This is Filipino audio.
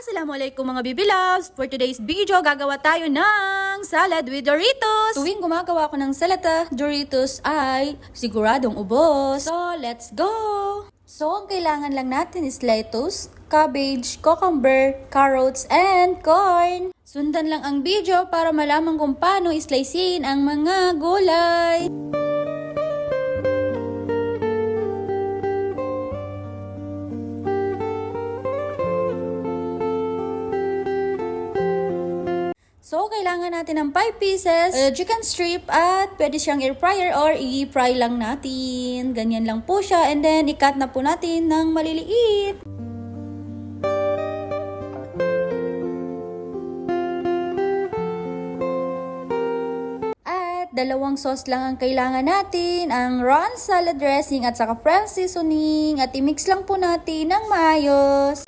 Assalamualaikum mga Bibi Loves! For today's video, gagawa tayo ng salad with Doritos! Tuwing gumagawa ako ng salad Doritos ay siguradong ubos. So, let's go! So, ang kailangan lang natin is lettuce, cabbage, cucumber, carrots, and corn. Sundan lang ang video para malaman kung paano islicein ang mga gulay. So, kailangan natin ng 5 pieces chicken strip at pwede siyang air fryer or i-fry lang natin. Ganyan lang po siya and then i-cut na po natin ng maliliit. At dalawang sauce lang ang kailangan natin, ang Ron salad dressing at saka French seasoning at i-mix lang po natin ng maayos.